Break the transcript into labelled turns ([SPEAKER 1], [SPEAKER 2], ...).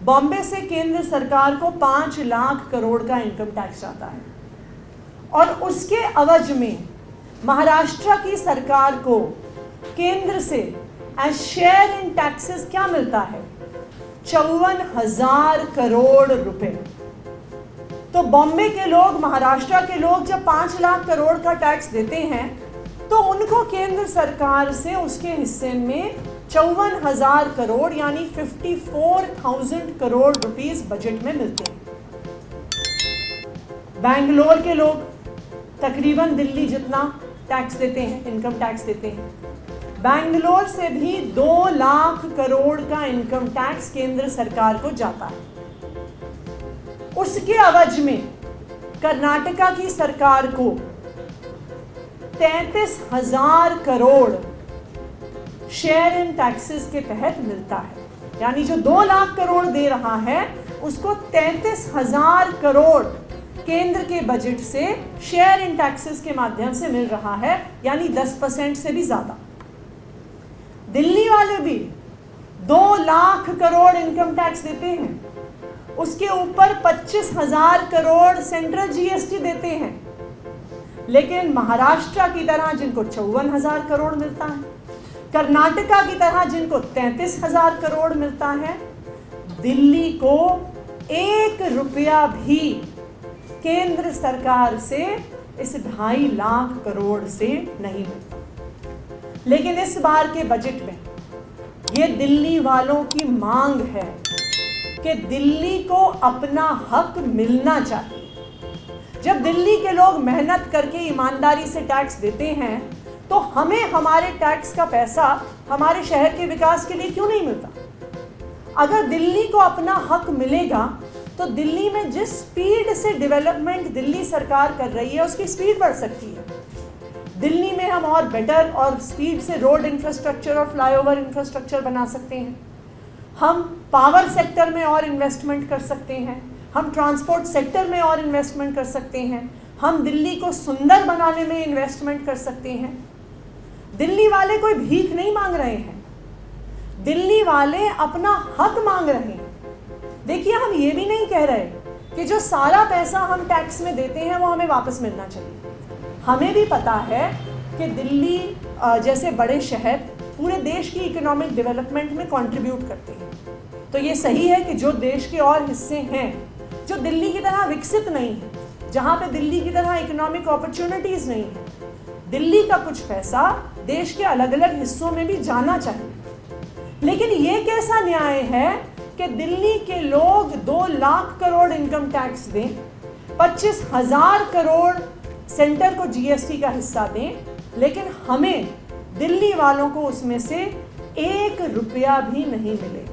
[SPEAKER 1] बॉम्बे से केंद्र सरकार को 5 लाख करोड़ का इनकम टैक्स आता है और उसके अवज में महाराष्ट्र की सरकार को केंद्र से एज शेयर इन टैक्सेस क्या मिलता है? 54,000 करोड़ रुपए। तो बॉम्बे के लोग, महाराष्ट्र के लोग जब 5 लाख करोड़ का टैक्स देते हैं तो उनको केंद्र सरकार से उसके हिस्से में 54,000 करोड़ यानी 54,000 करोड़ रुपीस बजट में मिलते हैं। बैंगलोर के लोग तकरीबन दिल्ली जितना टैक्स देते हैं, इनकम टैक्स देते हैं। बैंगलोर से भी 2 लाख करोड़ का इनकम टैक्स केंद्र सरकार को जाता है। उसके अवज में कर्नाटका की सरकार को 33,000 करोड़ शेयर इन टैक्सेस के तहत मिलता है। यानी जो 2 लाख करोड़ दे रहा है उसको 33,000 करोड़ केंद्र के बजट से शेयर इन टैक्सेस के माध्यम से मिल रहा है, यानी 10% से भी ज्यादा। दिल्ली वाले भी 2 लाख करोड़ इनकम टैक्स देते हैं, उसके ऊपर 25,000 करोड़ सेंट्रल जीएसटी देते हैं। लेकिन महाराष्ट्र की तरह जिनको 54,000 करोड़ मिलता है, कर्नाटका की तरह जिनको 33,000 करोड़ मिलता है, दिल्ली को 1 रुपया भी केंद्र सरकार से इस 2.5 लाख करोड़ से नहीं मिलता। लेकिन इस बार के बजट में ये दिल्ली वालों की मांग है कि दिल्ली को अपना हक मिलना चाहिए। जब दिल्ली के लोग मेहनत करके ईमानदारी से टैक्स देते हैं तो हमें हमारे टैक्स का पैसा हमारे शहर के विकास के लिए क्यों नहीं मिलता? अगर दिल्ली को अपना हक मिलेगा तो दिल्ली में जिस स्पीड से डेवलपमेंट दिल्ली सरकार कर रही है उसकी स्पीड बढ़ सकती है। दिल्ली में हम और बेटर और स्पीड से रोड इंफ्रास्ट्रक्चर और फ्लाईओवर इंफ्रास्ट्रक्चर बना सकते हैं। हम पावर सेक्टर में और इन्वेस्टमेंट कर सकते हैं, हम ट्रांसपोर्ट सेक्टर में और इन्वेस्टमेंट कर सकते हैं, हम दिल्ली को सुंदर बनाने में इन्वेस्टमेंट कर सकते हैं। दिल्ली वाले कोई भीख नहीं मांग रहे हैं, दिल्ली वाले अपना हक मांग रहे हैं। देखिए, हम ये भी नहीं कह रहे कि जो सारा पैसा हम टैक्स में देते हैं वो हमें वापस मिलना चाहिए। हमें भी पता है कि दिल्ली जैसे बड़े शहर पूरे देश की इकोनॉमिक डेवलपमेंट में कंट्रीब्यूट करते हैं। तो ये सही है कि जो देश के और हिस्से हैं जो दिल्ली की तरह विकसित नहीं है, जहाँ पे दिल्ली की तरह इकोनॉमिक अपॉर्चुनिटीज नहीं है, दिल्ली का कुछ पैसा देश के अलग अलग हिस्सों में भी जाना चाहिए। लेकिन ये कैसा न्याय है कि दिल्ली के लोग 2 लाख करोड़ इनकम टैक्स दें, 25,000 करोड़ सेंटर को जीएसटी का हिस्सा दें, लेकिन हमें दिल्ली वालों को उसमें से 1 रुपया भी नहीं मिले।